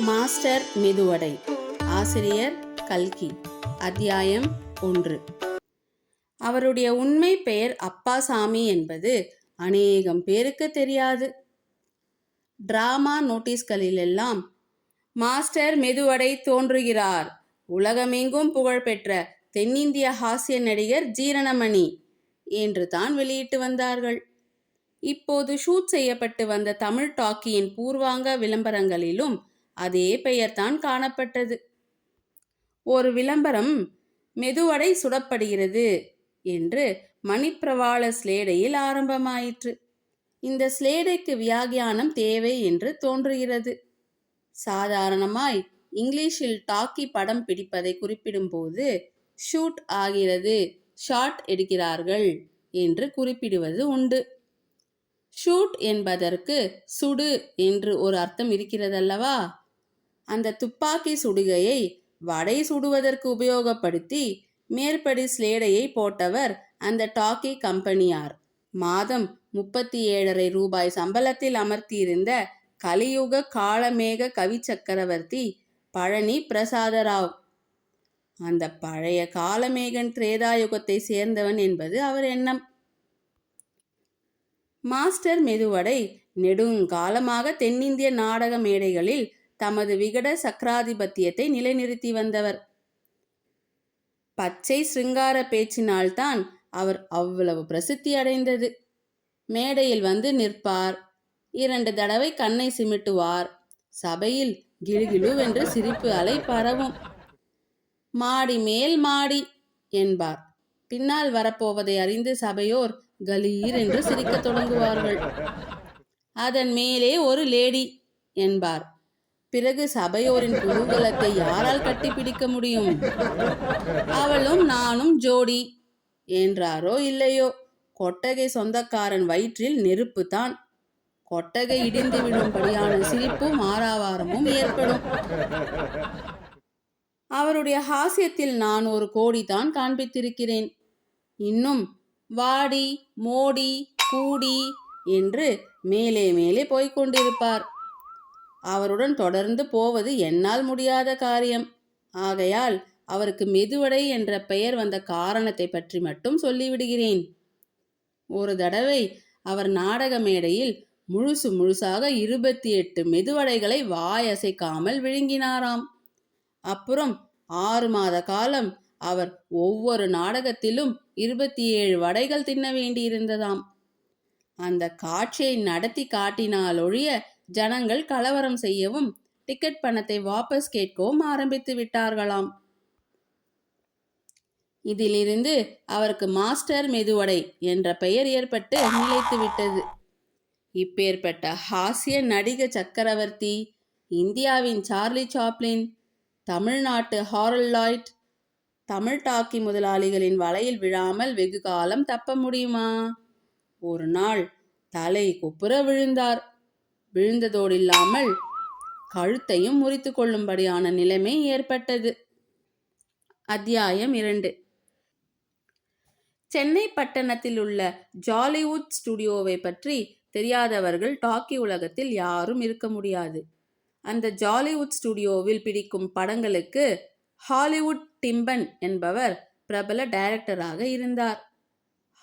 Master medu vada. ஆசிரியர் கல்கி. அத்தியாயம் 1. அவருடைய உண்மை பெயர் அப்பாசாமி என்பது அநேகம் பேருக்கு தெரியாது. டிராமா நோட்டீஸ்களிலெல்லாம் மாஸ்டர் மெதுவடை தோன்றுகிறார், உலகமெங்கும் புகழ்பெற்ற தென்னிந்திய ஹாஸ்ய நடிகர் ஜீரணமணி என்று தான் வெளியிட்டு வந்தார்கள். இப்போது ஷூட் செய்யப்பட்டு வந்த தமிழ் டாக்கியின் பூர்வாங்க விளம்பரங்களிலும் அதே பெயர்தான் காணப்பட்டது. ஒரு விளம்பரம் மெதுவடை சுடப்படுகிறது என்று மணிப்பிரவாள ஸ்லேடையில் ஆரம்பமாயிற்று. இந்த ஸ்லேடைக்கு வியாகியானம் தேவை என்று தோன்றுகிறது. சாதாரணமாய் இங்கிலீஷில் டாக்கி படம் பிடிப்பதை குறிப்பிடும்போது ஷூட் ஆகிறது, ஷாட் எடுக்கிறார்கள் என்று குறிப்பிடுவது உண்டு. ஷூட் என்பதற்கு சுடு என்று ஒரு அர்த்தம் இருக்கிறதல்லவா? அந்த துப்பாக்கி சுடுகையை வடை சுடுவதற்கு உபயோகப்படுத்தி மேற்படி ஸ்லேடையை போட்டவர் அந்த டாக்கி கம்பெனியார். மாதம் 37.5 ரூபாய் சம்பளத்தில் அமர்த்தியிருந்த கலியுக காளமேக கவி சக்கரவர்த்தி பழனி பிரசாதராவ். அந்த பழைய காளமேகன் திரேதாயுகத்தை சேர்ந்தவன் என்பது அவர் எண்ணம். மாஸ்டர் மெதுவடை நெடுங்காலமாக தென்னிந்திய நாடக மேடைகளில் தமது விகட சக்கராதிபத்தியத்தை நிலைநிறுத்தி வந்தவர். பச்சை சிருங்கார பேச்சினால்தான் அவர் அவ்வளவு பிரசித்தி அடைந்தது. மேடையில் வந்து நிற்பார், 2 தடவை கண்ணை சிமிட்டுவார், சபையில் கிளுகிளுவென்று சிரிப்பு அலை பரவும். மாடி மேல் மாடி என்பார். பின்னால் வரப்போவதை அறிந்து சபையோர் கலீர் என்று சிரிக்க தொடங்குவார்கள். அதன் மேலே ஒரு லேடி என்பார். பிறகு சபையோரின் குதூகலத்தை யாரால் கட்டிப்பிடிக்க முடியும்? அவளும் நானும் ஜோடி என்றாரோ இல்லையோ, கொட்டகை சொந்தக்காரன் வயிற்றில் நெருப்பு தான். கொட்டகை இடிந்து விடும்படியான சிரிப்பும் ஆரவாரமும் ஏற்படும். அவருடைய ஹாஸ்யத்தில் நான் ஒரு கோடி தான் காண்பித்திருக்கிறேன். இன்னும் வாடி மோடி கூடி என்று மேலே மேலே போய்கொண்டிருப்பார். அவருடன் தொடர்ந்து போவது என்னால் முடியாத காரியம். ஆகையால் அவருக்கு மெதுவடை என்ற பெயர் வந்த காரணத்தை பற்றி மட்டும் சொல்லிவிடுகிறேன். ஒரு தடவை அவர் நாடக மேடையில் முழுசாக 28 மெதுவடைகளை வாயசைக்காமல் விழுங்கினாராம். அப்புறம் 6 மாத காலம் அவர் ஒவ்வொரு நாடகத்திலும் 27 வடைகள் தின்ன வேண்டியிருந்ததாம். அந்த காட்சியை நடத்தி காட்டினாலொழிய ஜனங்கள் கலவரம் செய்யவும் டிக்கெட் பணத்தை வாபஸ் கேட்கவும் ஆரம்பித்து விட்டார்களாம். இதிலிருந்து அவருக்கு மாஸ்டர் மெதுவடை என்ற பெயர் ஏற்பட்டு நிலைத்து விட்டது. இப்பேற்பட்ட ஹாஸ்ய நடிக சக்கரவர்த்தி, இந்தியாவின் சார்லி சாப்ளின், தமிழ்நாட்டு ஹாரல் லாய்ட், தமிழ் டாக்கி முதலாளிகளின் வலையில் விழாமல் வெகு காலம் தப்ப முடியுமா? ஒரு நாள் தலை குப்புற விழுந்தார். விழுந்ததோடில்லாமல் கழுத்தையும் முறித்து கொள்ளும்படியான நிலைமை ஏற்பட்டது. அத்தியாயம் 2. சென்னை பட்டணத்தில் உள்ள ஜாலிவுட் ஸ்டுடியோவை பற்றி தெரியாதவர்கள் டாக்கி உலகத்தில் யாரும் இருக்க முடியாது. அந்த ஜாலிவுட் ஸ்டுடியோவில் பிடிக்கும் படங்களுக்கு ஹாலிவுட் டிம்பன் என்பவர் பிரபல டைரக்டராக இருந்தார்.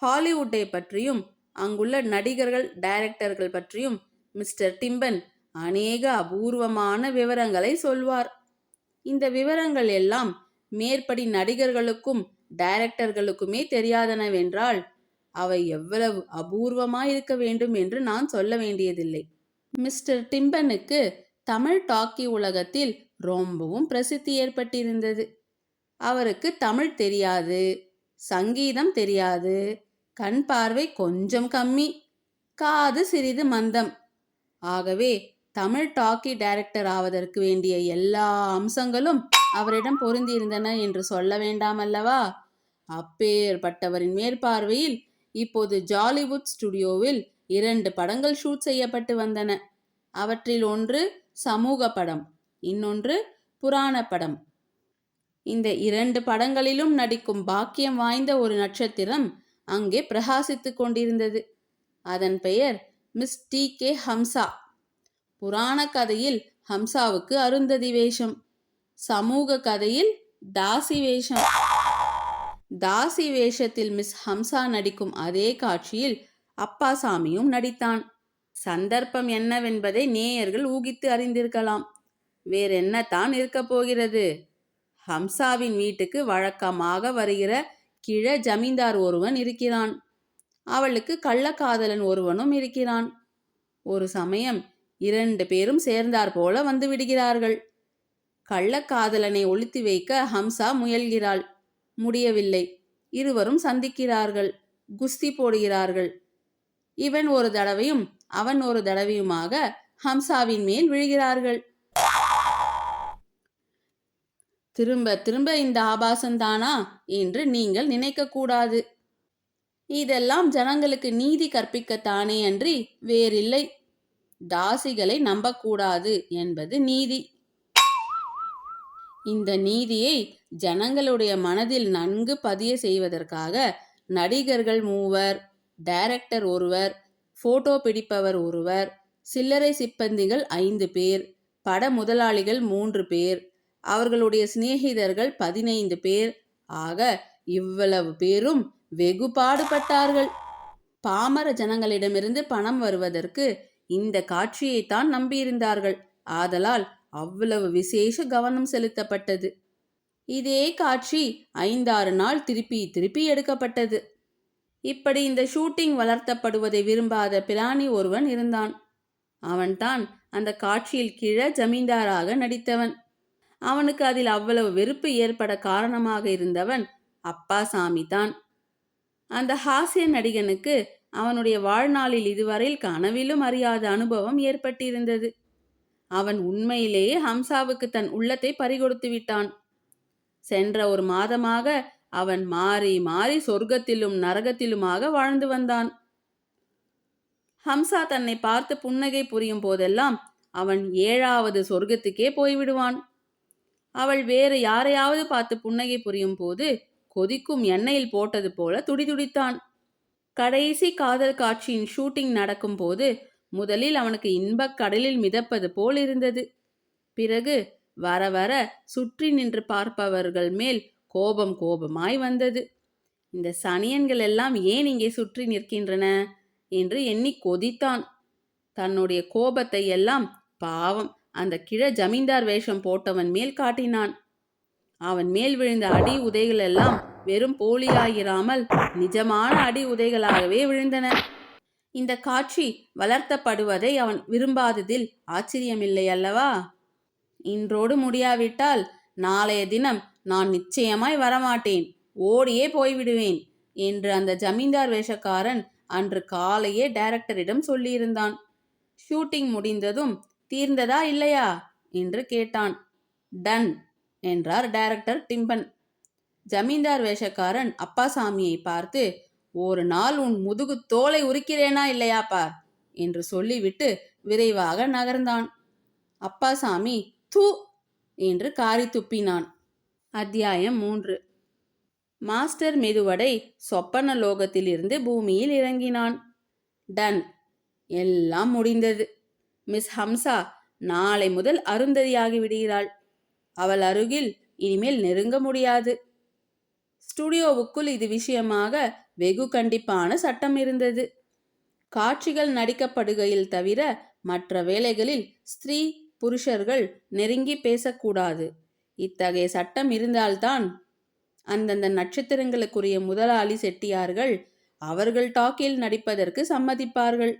ஹாலிவுட்டை பற்றியும் அங்குள்ள நடிகர்கள் டைரக்டர்கள் பற்றியும் மிஸ்டர் டிம்பன் அநேக அபூர்வமான விவரங்களை சொல்வார். இந்த விவரங்கள் எல்லாம் மேற்படி நடிகர்களுக்கும் டைரக்டர்களுக்குமே தெரியாதனவென்றால் அவை எவ்வளவு அபூர்வமாயிருக்க வேண்டும் என்று நான் சொல்ல வேண்டியதில்லை. மிஸ்டர் டிம்பனுக்கு தமிழ் டாக்கி உலகத்தில் ரொம்பவும் பிரசித்தி ஏற்பட்டிருந்தது. அவருக்கு தமிழ் தெரியாது, சங்கீதம் தெரியாது, கண் பார்வை கொஞ்சம் கம்மி, காது சிறிது மந்தம். ஆகவே தமிழ் டாக்கி டைரக்டர் ஆவதற்கு வேண்டிய எல்லா அம்சங்களும் அவரிடம் பொருந்தியிருந்தன என்று சொல்ல வேண்டாமல்லவா? அப்பேற்பட்டவரின் மேற்பார்வையில் இப்போது ஜாலிவுட் ஸ்டுடியோவில் 2 படங்கள் ஷூட் செய்யப்பட்டு வந்தன. அவற்றில் ஒன்று சமூக படம், இன்னொன்று புராண படம். இந்த 2 படங்களிலும் நடிக்கும் பாக்கியம் வாய்ந்த ஒரு நட்சத்திரம் அங்கே பிரகாசித்து கொண்டிருந்தது. அதன் பெயர் மிஸ் டி.கே. ஹம்சா. புராண கதையில் ஹம்சாவுக்கு அருந்ததி வேஷம். சமூக கதையில் தாசி வேஷம். தாசி வேஷத்தில் மிஸ் ஹம்சா நடிக்கும் அதே காட்சியில் அப்பாசாமியும் நடித்தான். சந்தர்ப்பம் என்னவென்பதை நேயர்கள் ஊகித்து அறிந்திருக்கலாம். வேறென்னத்தான் இருக்க போகிறது? ஹம்சாவின் வீட்டுக்கு வழக்கமாக வருகிற கிழ ஜமீன்தார் ஒருவன் இருக்கிறான். அவளுக்கு கள்ளக்காதலன் ஒருவனும் இருக்கிறான். ஒரு சமயம் 2 பேரும் சேர்ந்தார் போல வந்து விடுகிறார்கள். கள்ளக்காதலனை ஒளித்து வைக்க ஹம்சா முயல்கிறாள். முடியவில்லை. இருவரும் சந்திக்கிறார்கள். குஸ்தி போடுகிறார்கள். இவன் ஒரு தடவையும் அவன் ஒரு தடவையுமாக ஹம்சாவின் மேல் விழுகிறார்கள். திரும்ப திரும்ப இந்த ஆபாசந்தானா என்று நீங்கள் நினைக்கக்கூடாது. இதெல்லாம் ஜனங்களுக்கு நீதி கற்பிக்கத்தானே அன்றி வேறில்லை. தாசிகளை நம்பக்கூடாது என்பது நீதி. இந்த நீதியை ஜனங்களுடைய மனதில் நன்கு பதிய செய்வதற்காக நடிகர்கள் 3, டைரக்டர் 1, போட்டோ பிடிப்பவர் 1, சில்லறை சிப்பந்திகள் 5 பேர், பட முதலாளிகள் 3 பேர், அவர்களுடைய சிநேகிதர்கள் 15 பேர் ஆக இவ்வளவு பேரும் வெகு பாடுபட்டார்கள். பாமர ஜனங்களிடமிருந்து பணம் வருவதற்கு இந்த காட்சியைத்தான் நம்பியிருந்தார்கள். ஆதலால் அவ்வளவு விசேஷ கவனம் செலுத்தப்பட்டது. இதே காட்சி 5-6 நாள் திருப்பி திருப்பி எடுக்கப்பட்டது. இப்படி இந்த ஷூட்டிங் வளர்த்தப்படுவதை விரும்பாத பிராணி ஒருவன் இருந்தான். அவன்தான் அந்த காட்சியில் கிழ ஜமீன்தாராக நடித்தவன். அவனுக்கு அதில் அவ்வளவு வெறுப்பு ஏற்பட காரணமாக இருந்தவன் அப்பாசாமி தான். அந்த ஹாஸ்ய நடிகனுக்கு அவனுடைய வாழ்நாளில் இதுவரையில் கனவிலும் அறியாத அனுபவம் ஏற்பட்டிருந்தது. அவன் உண்மையிலேயே ஹம்சாவுக்கு தன் உள்ளத்தை பறிகொடுத்து விட்டான். சென்ற 1 மாதமாக அவன் மாறி மாறி சொர்க்கத்திலும் நரகத்திலுமாக வாழ்ந்து வந்தான். ஹம்சா தன்னை பார்த்து புன்னகை புரியும் போதெல்லாம் அவன் 7வது சொர்க்கத்துக்கே போய்விடுவான். அவள் வேறு யாரையாவது பார்த்து புன்னகை புரியும் போது கொதிக்கும் எண்ணெயில் போட்டது போல துடிதுடித்தான். கடைசி காதல் காட்சியின் ஷூட்டிங் நடக்கும் போது முதலில் அவனுக்கு இன்பக் கடலில் மிதப்பது போல் இருந்தது. பிறகு வர வர சுற்றி நின்று பார்ப்பவர்கள் மேல் கோபமாய் வந்தது. இந்த சனியன்கள் எல்லாம் ஏன் இங்கே சுற்றி நிற்கின்றன என்று எண்ணி கொதித்தான். தன்னுடைய கோபத்தை எல்லாம் பாவம் அந்த கிழ ஜமீன்தார் வேஷம் போட்டவன் மேல் காட்டினான். அவன் மேல் விழுந்த அடி உதைகள் எல்லாம் வெறும் போலியாயிராமல் நிஜமான அடி உதைகளாகவே விழுந்தன. இந்த காட்சி வளர்த்தப்படுவதை அவன் விரும்பாததில் ஆச்சரியமில்லை அல்லவா? இன்றோடு முடியாவிட்டால் நாளைய தினம் நான் நிச்சயமாய் வரமாட்டேன், ஓடியே போய்விடுவேன் என்று அந்த ஜமீன்தார் வேஷக்காரன் அன்று காலையே டைரக்டரிடம் சொல்லியிருந்தான். ஷூட்டிங் முடிந்ததும் தீர்ந்ததா இல்லையா என்று கேட்டான். டன் என்றார் டைரக்டர் டிம்பன். ஜமீன்தார் வேஷக்காரன் அப்பாசாமியை பார்த்து, ஒரு நாள் உன் முதுகு தோலை உரிக்கிறேனா இல்லையா பார் என்று சொல்லிவிட்டு விரைவாக நகர்ந்தான். அப்பாசாமி தூ என்று காரி துப்பினான். அத்தியாயம் 3. மாஸ்டர் மெதுவடை சொப்பன லோகத்திலிருந்து பூமியில் இறங்கினான். டன். எல்லாம் முடிந்தது. மிஸ் ஹம்சா நாளை முதல் அருந்ததியாகி விடுகிறாள். அவள் அருகில் இனிமேல் நெருங்க முடியாது. ஸ்டுடியோவுக்குள் இது விஷயமாக வெகு கண்டிப்பான சட்டம் இருந்தது. காட்சிகள் நடிக்கப்படுகையில் தவிர மற்ற வேளைகளில் ஸ்திரீ புருஷர்கள் நெருங்கி பேசக்கூடாது. இத்தகைய சட்டம் இருந்தால்தான் அந்தந்த நட்சத்திரங்களுக்குரிய முதலாளி செட்டியார்கள் அவர்கள் டாக்கில் நடிப்பதற்கு சம்மதிப்பார்கள்.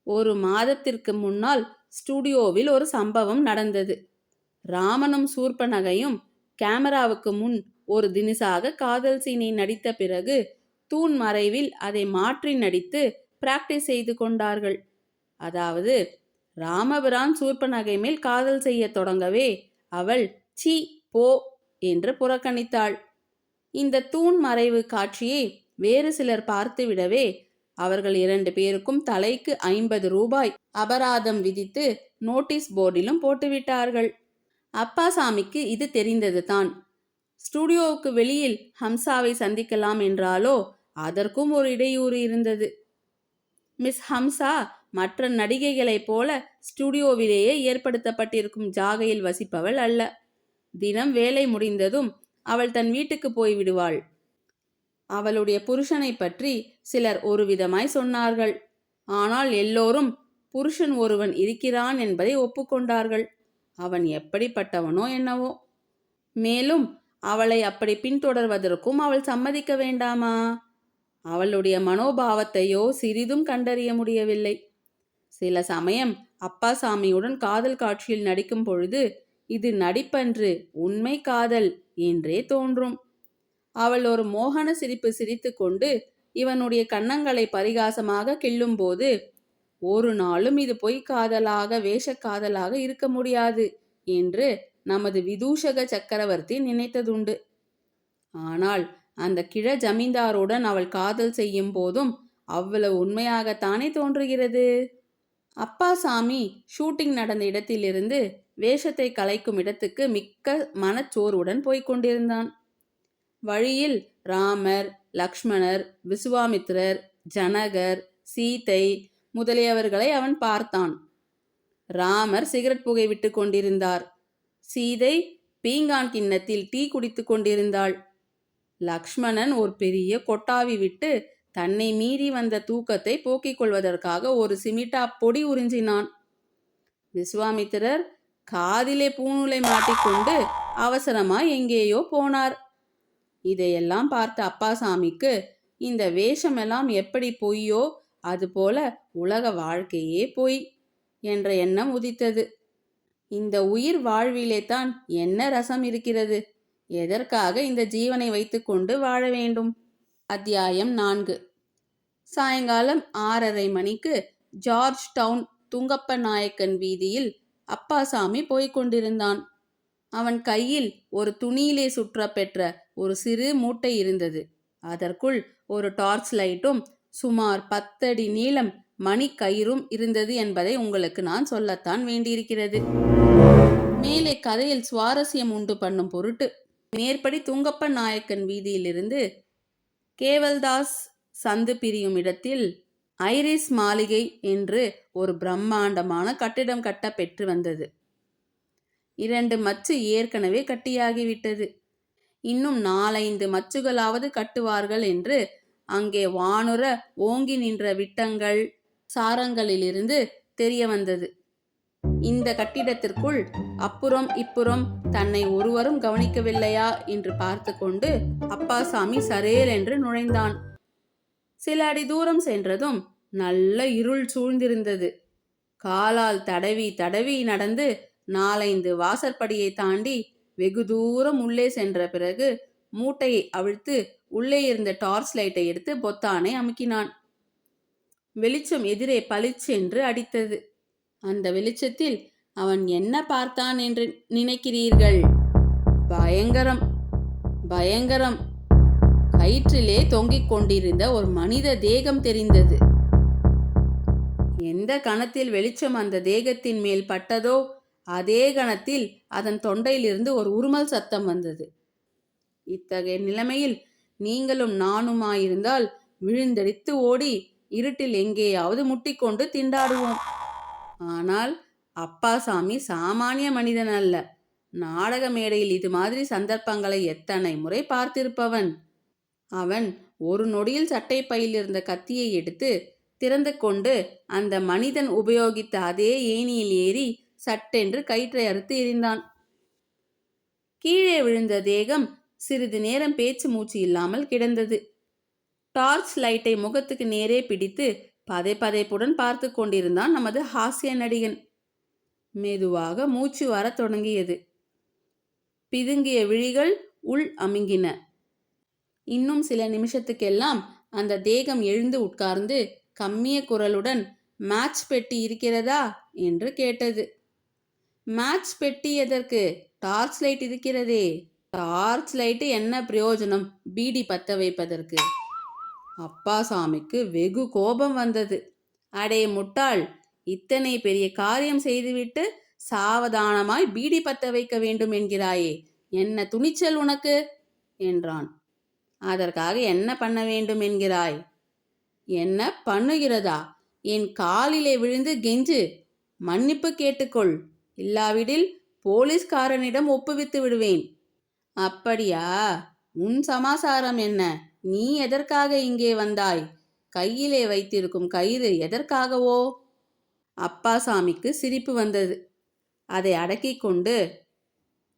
1 மாதத்திற்கு முன்னால் ஸ்டுடியோவில் ஒரு சம்பவம் நடந்தது. ராமனும் சூர்பனகையும் கேமராவுக்கு முன் ஒரு தினசாக காதல் சீனை நடித்த பிறகு தூண் மறைவில் அதை மாற்றி நடித்து பிராக்டிஸ் செய்து கொண்டார்கள். அதாவது ராமபிரான் சூர்பனகை மேல் காதல் செய்ய தொடங்கவே அவள் சீ போ என்று புறக்கணித்தாள். இந்த தூண் மறைவு காட்சியை வேறு சிலர் பார்த்துவிடவே அவர்கள் 2 பேருக்கும் தலைக்கு 50 ரூபாய் அபராதம் விதித்து நோட்டீஸ் போர்டிலும் போட்டுவிட்டார்கள். அப்பாசாமிக்கு இது தெரிந்தது தான். ஸ்டுடியோவுக்கு வெளியில் ஹம்சாவை சந்திக்கலாம் என்றாலோ அதற்கும் ஒரு இடையூறு இருந்தது. மிஸ் ஹம்சா மற்ற நடிகைகளைப் போல ஸ்டுடியோவிலேயே ஏற்படுத்தப்பட்டிருக்கும் ஜாகையில் வசிப்பவள் அல்ல. தினம் வேலை முடிந்ததும் அவள் தன் வீட்டுக்கு போய்விடுவாள். அவளுடைய புருஷனை பற்றி சிலர் ஒரு விதமாய் சொன்னார்கள். ஆனால் எல்லோரும் புருஷன் ஒருவன் இருக்கிறான் என்பதை ஒப்புக்கொண்டார்கள். அவன் எப்படிப்பட்டவனோ என்னவோ. மேலும் அவளை அப்படி பின்தொடர்வதற்கும் அவள் சம்மதிக்க வேண்டாமா? அவளுடைய மனோபாவத்தையோ சிறிதும் கண்டறிய முடியவில்லை. சில சமயம் அப்பாசாமியுடன் காதல் காட்சியில் நடிக்கும் பொழுது இது நடிப்பன்று, உண்மை காதல் என்றே தோன்றும். அவள் ஒரு மோகன சிரிப்பு சிரித்து கொண்டு இவனுடைய கன்னங்களை பரிகாசமாக கிள்ளும்போது, ஒரு நாளும் இது பொய்க்காதலாக வேஷக்காதலாக இருக்க முடியாது என்று நமது விதூஷக சக்கரவர்த்தி நினைத்ததுண்டு. ஆனால் அந்த கிழ ஜமீன்தாருடன் அவள் காதல் செய்யும் போதும் அவ்வளவு உண்மையாகத்தானே தோன்றுகிறது. அப்பாசாமி ஷூட்டிங் நடந்த இடத்திலிருந்து வேஷத்தை கலைக்கும் இடத்துக்கு மிக்க மனச்சோர்வுடன் போய்கொண்டிருந்தான். வழியில் ராமர், லக்ஷ்மணர், விசுவாமித்திரர், ஜனகர், சீதை முதலியவர்களை அவன் பார்த்தான். ராமர் சிகரெட் புகை விட்டு கொண்டிருந்தார். சீதை பீங்கான் கிண்ணத்தில் டீ குடித்து கொண்டிருந்தாள். லக்ஷ்மணன் ஒரு பெரிய கொட்டாவி விட்டு தன்னை மீறி வந்த தூக்கத்தை போக்கிக் கொள்வதற்காக ஒரு சிமிட்டா பொடி உறிஞ்சினான். விஸ்வாமித்திரர் காதிலே பூநூலை மாட்டிக்கொண்டு அவசரமாய் எங்கேயோ போனார். இதையெல்லாம் பார்த்த அப்பாசாமிக்கு இந்த வேஷமெல்லாம் எப்படி பொய்யோ அதுபோல உலக வாழ்க்கையே பொய் என்ற எண்ணம் உதித்தது. இந்த உயிர் வாழ்விலே தான் என்ன ரசம் இருக்கிறது? எதற்காக இந்த ஜீவனை வைத்துக்கொண்டு வாழ வேண்டும்? அத்தியாயம் 4. சாயங்காலம் 6:30 மணிக்கு ஜார்ஜ் டவுன் துங்கப்ப நாயக்கன் வீதியில் அப்பாசாமி போய்கொண்டிருந்தான். அவன் கையில் ஒரு துணியிலே சுற்ற பெற்ற ஒரு சிறு மூட்டை இருந்தது. அதற்குள் ஒரு டார்ச் லைட்டும் சுமார் 10 அடி நீளம் மணி கயிறும் இருந்தது என்பதை உங்களுக்கு நான் சொல்லத்தான் வேண்டியிருக்கிறது. மேலே கதையில் சுவாரஸ்யம் உண்டு பண்ணும் பொருட்டு மேற்படி துங்கப்ப நாயக்கன் வீதியிலிருந்து கேவல்தாஸ் சந்து பிரியும் இடத்தில் ஐரிஸ் மாளிகை என்று ஒரு பிரம்மாண்டமான கட்டிடம் கட்ட பெற்று வந்தது. 2 மச்சு ஏற்கனவே கட்டியாகிவிட்டது. இன்னும் 4-5 மச்சுகளாவது கட்டுவார்கள் என்று அங்கே வானுர ஓங்கி நின்ற விட்டங்கள் சாரங்களிலிருந்து தெரிய வந்தது. இந்த கட்டிடத்திற்குள் அப்புறம் இப்புறம் தன்னை ஒருவரும் கவனிக்கவில்லையா என்று பார்த்து கொண்டு அப்பாசாமி சரேல் என்று நுழைந்தான். சில அடி தூரம் சென்றதும் நல்ல இருள் சூழ்ந்திருந்தது. காலால் தடவி தடவி நடந்து 4-5 வாசற்படியை தாண்டி வெகு தூரம் உள்ளே சென்ற பிறகு மூட்டையை அவிழ்த்து உள்ளே இருந்த டார்ச் லைட்டை எடுத்து பொத்தானை அமுக்கினான். வெளிச்சம் எதிரே பளிச்சென்று அடித்தது. அந்த வெளிச்சத்தில் அவன் என்ன பார்த்தான் என்று நினைக்கிறீர்கள்? பயங்கரம், பயங்கரம்! கயிற்றிலே தொங்கிக் கொண்டிருந்த ஒரு மனித தேகம் தெரிந்தது. எந்த கணத்தில் வெளிச்சம் அந்த தேகத்தின் மேல் பட்டதோ அதே கணத்தில் அதன் தொண்டையிலிருந்து ஒரு உருமல் சத்தம் வந்தது. இத்தகைய நிலைமையில் நீங்களும் நானுமாயிருந்தால் விழுந்தடித்து ஓடி இருட்டில் எங்கேயாவது முட்டிக்கொண்டு திண்டாடுவோம். ஆனால் அப்பாசாமி சாமானிய மனிதன் அல்ல. நாடக மேடையில் இது மாதிரி சந்தர்ப்பங்களை எத்தனை முறை பார்த்திருப்பவன். அவன் ஒரு நொடியில் சட்டை பையில் இருந்த கத்தியை எடுத்து திறந்து கொண்டு அந்த மனிதன் உபயோகித்த அதே ஏணியில் ஏறி சட்டென்று கயிற்றை அறுத்து எறிந்தான். கீழே விழுந்த தேகம் சிறிது நேரம் பேச்சு மூச்சு இல்லாமல் கிடந்தது. டார்ச் லைட்டை முகத்துக்கு நேரே பிடித்து பதைப்புடன் பார்த்து கொண்டிருந்தான் நமது ஹாஸ்ய நடிகன். மெதுவாக மூச்சு வர தொடங்கியது. பிதுங்கிய விழிகள் உள் அமுங்கின. இன்னும் சில நிமிஷத்துக்கெல்லாம் அந்த தேகம் எழுந்து உட்கார்ந்து கம்மிய குரலுடன் மேட்ச் பெட்டி இருக்கிறதா என்று கேட்டது. மேட்ச் பெட்டி எதற்கு? டார்ச் லைட் இருக்கிறதே. டார்ச் லைட்டு என்ன பிரயோஜனம் பீடி பத்த வைப்பதற்கு? அப்பாசாமிக்கு வெகு கோபம் வந்தது. அடே முட்டாள், இத்தனை பெரிய காரியம் செய்துவிட்டு சாவதானமாய் பீடி பத்த வைக்க வேண்டும் என்கிறாயே, என்ன துணிச்சல் உனக்கு என்றான். அதற்காக என்ன பண்ண வேண்டும் என்கிறாய்? என்ன பண்ணுகிறதா? என் காலிலே விழுந்து கெஞ்சு, மன்னிப்பு கேட்டுக்கொள். இல்லாவிடில் போலீஸ்காரனிடம் ஒப்புவித்து விடுவேன். அப்படியா? உன் சமாசாரம் என்ன? நீ எதற்காக இங்கே வந்தாய்? கையிலே வைத்திருக்கும் கயிறு எதற்காகவோ? அப்பாசாமிக்கு சிரிப்பு வந்தது. அதை அடக்கிக் கொண்டு,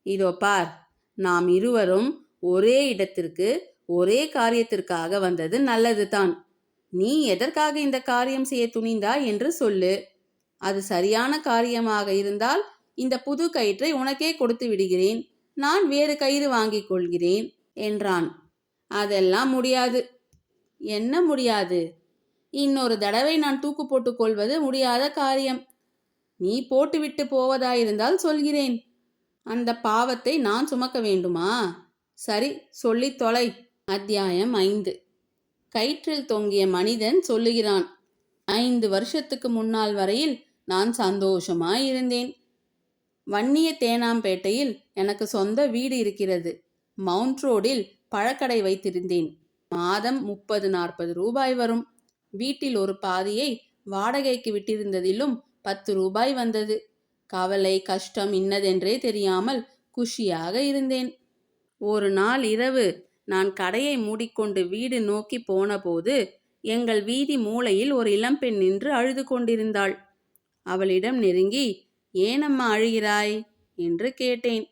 இதோ பார், நாம் இருவரும் ஒரே இடத்திற்கு ஒரே காரியத்திற்காக வந்தது நல்லதுதான். நீ எதற்காக இந்த காரியம் செய்ய துணிந்தாய் என்று சொல்லு. அது சரியான காரியமாக இருந்தால் இந்த புது கயிற்றை உனக்கே கொடுத்து விடுகிறேன். நான் வேறு கயிறு வாங்கிக் கொள்கிறேன் என்றான். அதெல்லாம் முடியாது. என்ன முடியாது? இன்னொரு தடவை நான் தூக்கு போட்டுக் கொள்வது முடியாத காரியம். நீ போட்டுவிட்டு போவதாயிருந்தால் சொல்கிறேன். அந்த பாவத்தை நான் சுமக்க வேண்டுமா? சரி, சொல்லித் தொலை. அத்தியாயம் 5. கயிற்றில் தொங்கிய மனிதன் சொல்லுகிறான். 5 வருஷத்துக்கு முன்னால் வரையில் நான் சந்தோஷமாயிருந்தேன். வன்னிய தேனாம்பேட்டையில் எனக்கு சொந்த வீடு இருக்கிறது. மவுண்ட் ரோடில் பழக்கடை வைத்திருந்தேன். மாதம் 30-40 ரூபாய் வரும். வீட்டில் ஒரு பாதியை வாடகைக்கு விட்டிருந்ததிலும் 10 ரூபாய் வந்தது. கவலை கஷ்டம் இன்னதென்றே தெரியாமல் குஷியாக இருந்தேன். ஒரு நாள் இரவு நான் கடையை மூடிக்கொண்டு வீடு நோக்கி போனபோது எங்கள் வீதி மூலையில் ஒரு இளம்பெண் நின்று அழுது கொண்டிருந்தாள். அவளிடம் நெருங்கி, ஏனம்மா அழுகிறாய் என்று கேட்டேன்.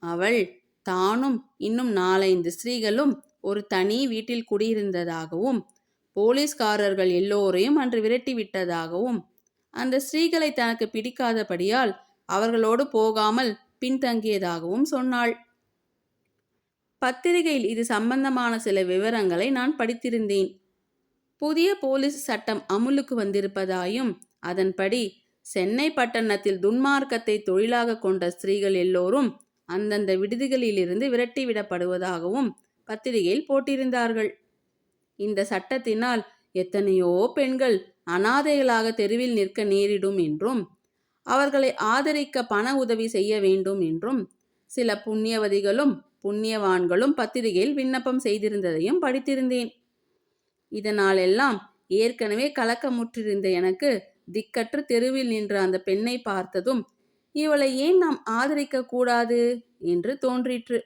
அவள் தானும் இன்னும் 4-5 ஸ்திரீகளும் ஒரு தனி வீட்டில் குடியிருந்ததாகவும் போலீஸ்காரர்கள் எல்லோரையும் அன்று விரட்டிவிட்டதாகவும் அந்த ஸ்திரீகளை தனக்கு பிடிக்காதபடியால் அவர்களோடு போகாமல் பின்தங்கியதாகவும் சொன்னாள். பத்திரிகையில் இது சம்பந்தமான சில விவரங்களை நான் படித்திருந்தேன். புதிய போலீஸ் சட்டம் அமுலுக்கு வந்திருப்பதாயும் அதன்படி சென்னை பட்டணத்தில் துன்மார்க்கத்தை தொழிலாக கொண்ட ஸ்திரீகள் எல்லோரும் அந்தந்த விடுதிகளிலிருந்து விரட்டிவிடப்படுவதாகவும் பத்திரிகையில் போட்டிருந்தார்கள். இந்த சட்டத்தினால் எத்தனையோ பெண்கள் அனாதைகளாக தெருவில் நிற்க நேரிடும் என்றும் அவர்களை ஆதரிக்க பண உதவி செய்ய வேண்டும் என்றும் சில புண்ணியவதிகளும் புண்ணியவான்களும் பத்திரிகையில் விண்ணப்பம் செய்திருந்ததையும் படித்திருந்தேன். இதனால் எல்லாம் ஏற்கனவே கலக்கமுற்றிருந்த எனக்கு திக்கற்று தெருவில் நின்ற அந்த பெண்ணை பார்த்ததும் இவளை ஏன் நாம் ஆதரிக்க கூடாது என்று தோன்றிற்று.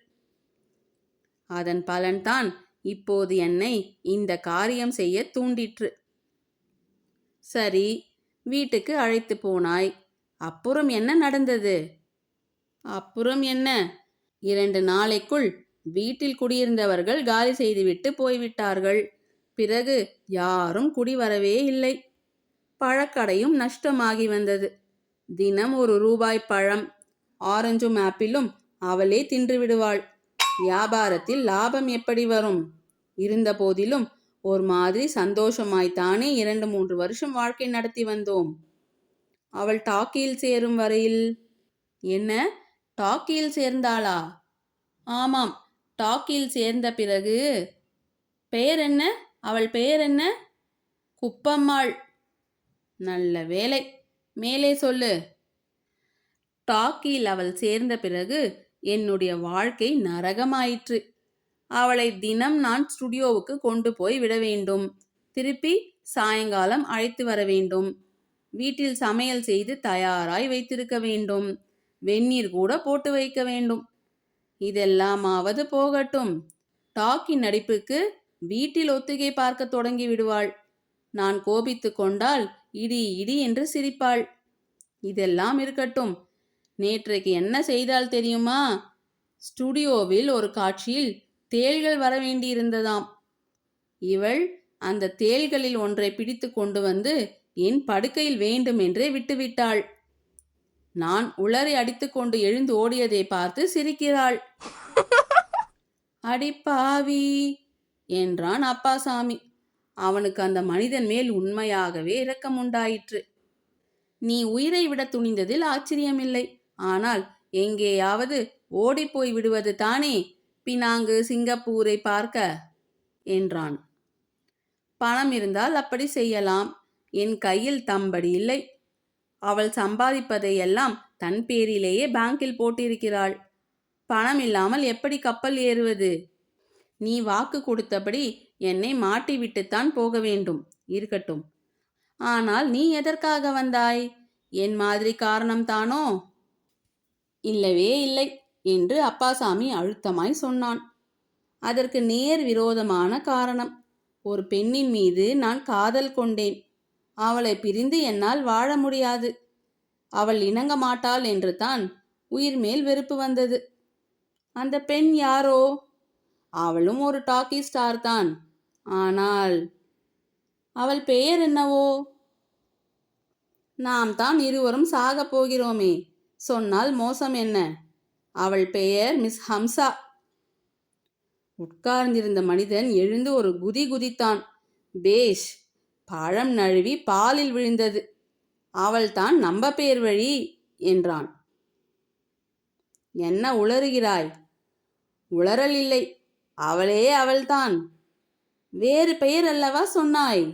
அதன் பலன்தான் இப்போது என்னை இந்த காரியம் செய்ய தூண்டிற்று. சரி, வீட்டுக்கு அழைத்து போனாய். அப்புறம் என்ன நடந்தது? அப்புறம் என்ன? 2 நாளைக்குள் வீட்டில் குடியிருந்தவர்கள் காலி செய்துவிட்டு போய்விட்டார்கள். பிறகு யாரும் குடி வரவே இல்லை. பழக்கடையும் நஷ்டமாகி வந்தது. தினம் 1 ரூபாய் பழம், ஆரஞ்சும் ஆப்பிளும் அவளே தின்று விடுவாள். வியாபாரத்தில் லாபம் எப்படி வரும்? இருந்த போதிலும் ஒரு மாதிரி சந்தோஷமாய்த்தானே 2-3 வருஷம் வாழ்க்கை நடத்தி வந்தோம். அவள் டாக்கியில் சேரும் வரையில். என்ன, டாக்கியில் சேர்ந்தாளா? ஆமாம், டாக்கியில் சேர்ந்த பிறகு. பெயர் என்ன? அவள் பெயர் என்ன? குப்பம்மாள். நல்ல வேலை, மேலே சொல்லு. டாக்கியில் அவள் சேர்ந்த பிறகு என்னுடைய வாழ்க்கை நரகமாயிற்று. அவளை தினம் நான் ஸ்டுடியோவுக்கு கொண்டு போய் விட வேண்டும். திருப்பி சாயங்காலம் அழைத்து வர வேண்டும். வீட்டில் சமையல் செய்து தயாராய் வைத்திருக்க வேண்டும். வெந்நீர் கூட போட்டு வைக்க வேண்டும். இதெல்லாமாவது போகட்டும். டாக்கி நடிப்புக்கு வீட்டில் ஒத்திகை பார்க்க தொடங்கி விடுவாள். நான் கோபித்து கொண்டால் இடி இடி என்று சிரிப்பாள். இதெல்லாம் இருக்கட்டும். நேற்றைக்கு என்ன செய்தால் தெரியுமா? ஸ்டுடியோவில் ஒரு காட்சியில் தேள்கள் வர வேண்டியிருந்ததாம். இவள் அந்த தேள்களில் ஒன்றை பிடித்து கொண்டு வந்து என் படுக்கையில் வேண்டுமென்றே விட்டுவிட்டாள். நான் உளறி அடித்துக்கொண்டு எழுந்து ஓடியதை பார்த்து சிரிக்கிறாள். அடிப்பாவி என்றான் அப்பாசாமி. அவனுக்கு அந்த மனிதன் மேல் உண்மையாகவே இரக்கம் உண்டாயிற்று. நீ உயிரை விட துணிந்ததில் ஆச்சரியமில்லை. ஆனால் எங்கேயாவது ஓடிப்போய் விடுவது தானே பினாங்கு சிங்கப்பூரை பார்க்க என்றான். பணம் இருந்தால் அப்படி செய்யலாம். என் கையில் தம்படி இல்லை. அவள் சம்பாதிப்பதையெல்லாம் தன் பேரிலேயே பேங்கில் போட்டிருக்கிறாள். பணம் இல்லாமல் எப்படி கப்பல் ஏறுவது? நீ வாக்கு கொடுத்தபடி என்னை மாட்டிவிட்டுத்தான் போக வேண்டும். இருக்கட்டும். ஆனால் நீ எதற்காக வந்தாய்? என் மாதிரி காரணம்தானோ? இல்லவே இல்லை என்று அப்பாசாமி அழுத்தமாய் சொன்னான். அதற்கு நேர் விரோதமான காரணம். ஒரு பெண்ணின் மீது நான் காதல் கொண்டேன். அவளை பிரிந்து என்னால் வாழ முடியாது. அவள் இணங்க மாட்டாள் என்று தான் உயிர் மேல் வெறுப்பு வந்தது. அந்த பெண் யாரோ? அவளும் ஒரு டாக்கி ஸ்டார் தான். ஆனால் அவள் பெயர் என்னவோ? நாம் தான் இருவரும் சாகப் போகிறோமே, சொன்னால் மோசம் என்ன? அவள் பெயர் மிஸ் ஹம்சா. உட்கார்ந்திருந்த மனிதன் எழுந்து ஒரு குதி குதித்தான். பேஷ்! பழம் நழுவி பாலில் விழுந்தது. அவள்தான் நம்ப பேர் வழி என்றான். என்ன உளறுகிறாய்? உளறல் இல்லை, அவளே அவள்தான். வேறு பெயர் அல்லவா சொன்னாய்?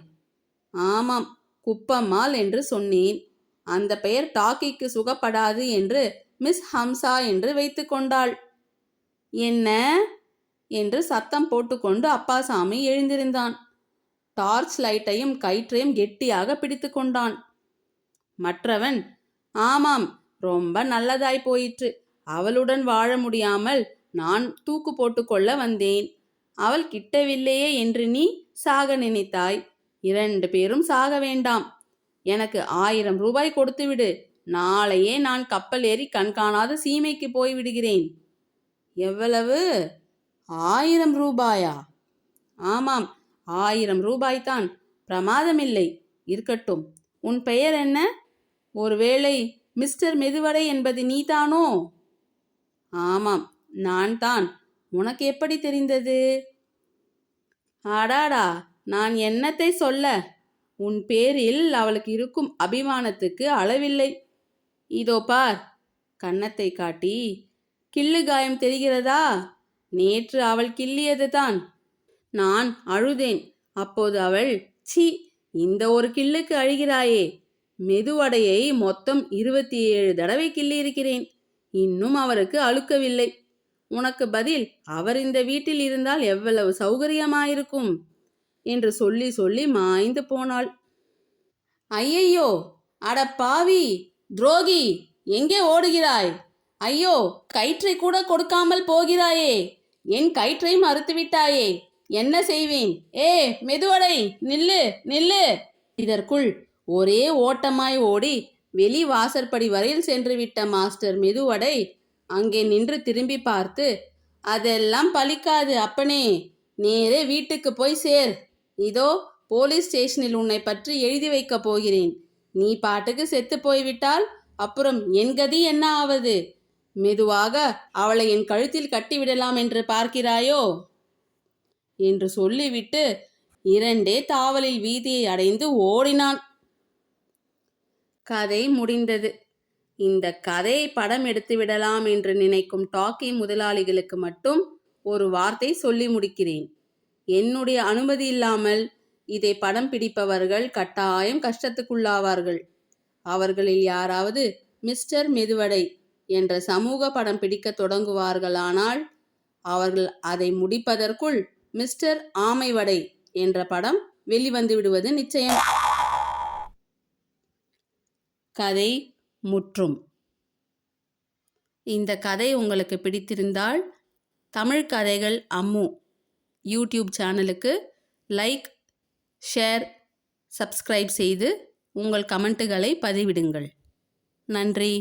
ஆமாம், குப்பம்மாள் என்று சொன்னேன். அந்த பெயர் டாக்கிக்கு சுகப்படாது என்று மிஸ் ஹம்சா என்று வைத்து கொண்டாள். என்ன என்று சத்தம் போட்டுக்கொண்டு அப்பாசாமி எழுந்திருந்தான். டார்ச் லைட்டையும் கயிற்றையும் கெட்டியாக பிடித்து கொண்டான். மற்றவன், ஆமாம், ரொம்ப நல்லதாய் போயிற்று. அவளுடன் வாழ முடியாமல் நான் தூக்கு போட்டுக்கொள்ள வந்தேன். அவள் கிட்டவில்லையே என்று நீ சாக நினைத்தாய். 2 பேரும் சாக வேண்டாம். எனக்கு 1000 ரூபாய் கொடுத்துவிடு. நாளையே நான் கப்பல் ஏறி கண்காணாத சீமைக்கு போய்விடுகிறேன். எவ்வளவு? 1000 ரூபாயா? ஆமாம், 1000 ரூபாய்தான். பிரமாதமில்லை. இருக்கட்டும். உன் பெயர் என்ன? ஒருவேளை மிஸ்டர் மெதுவடை என்பது நீதானோ? ஆமாம், நான் தான். உனக்கு எப்படி தெரிந்தது? அடாடா, நான் என்னத்தை சொல்ல? உன் பேரில் அவளுக்கு இருக்கும் அபிமானத்துக்கு அளவில்லை. இதோ பார், கன்னத்தை காட்டி. கிள்ளு காயம் தெரிகிறதா? நேற்று அவள் கிள்ளியது தான். நான் அழுதேன். அப்போது அவள், சி, இந்த ஒரு கிள்ளுக்கு அழுகிறாயே? மெதுவடையை மொத்தம் 27 தடவை கிள்ளியிருக்கிறேன். இன்னும் அவருக்கு அழுக்கவில்லை. உனக்கு பதில் அவர் இந்த வீட்டில் இருந்தால் எவ்வளவு சௌகரியமாயிருக்கும் என்று சொல்லி சொல்லி மாய்ந்து போனாள். ஐயையோ, அட பாவி, துரோகி, எங்கே ஓடுகிறாய்? ஐயோ, கயிற்றை கூட கொடுக்காமல் போகிறாயே. என் கயிற்றை மறுத்துவிட்டாயே. என்ன செய்வேன்? ஏ மெதுவடை, நில்லு நில்லு! இதற்குள் ஒரே ஓட்டமாய் ஓடி வெளி வாசற்படி வரையில் சென்று விட்ட மாஸ்டர் மெதுவடை அங்கே நின்று திரும்பி பார்த்து, அதெல்லாம் பலிக்காது அப்பனே. நேரே வீட்டுக்கு போய் சேர். இதோ போலீஸ் ஸ்டேஷனில் உன்னை பற்றி எழுதி வைக்கப் போகிறேன். நீ பாட்டுக்கு செத்து போய்விட்டால் அப்புறம் என் கதி என்ன ஆவது? மெதுவாக அவளை என் கழுத்தில் கட்டிவிடலாம் என்று பார்க்கிறாயோ என்று சொல்லிவிட்டு 2 தாவலில் வீதியை அடைந்து ஓடினான். கதை முடிந்தது. இந்த கதையை படம் எடுத்து விடலாம் என்று நினைக்கும் டாக்கி முதலாளிகளுக்கு மட்டும் ஒரு வார்த்தை சொல்லி முடிக்கிறேன். என்னுடைய அனுமதி இல்லாமல் இதை படம் பிடிப்பவர்கள் கட்டாயம் கஷ்டத்துக்குள்ளாவார்கள். அவர்களில் யாராவது மிஸ்டர் மெதுவடை என்ற சமூக படம் பிடிக்க தொடங்குவார்களானால் அவர்கள் அதை முடிப்பதற்குள் மிஸ்டர் ஆமைவடை என்ற படம் வெளிவந்து விடுவது நிச்சயம். கதை முற்றும். இந்த கதை உங்களுக்கு பிடித்திருந்தால் தமிழ் கதைகள் அம்மு யூடியூப் சேனலுக்கு லைக், ஷேர், சப்ஸ்கிரைப் செய்து உங்கள் கமெண்ட்டுகளை பதிவிடுங்கள். நன்றி.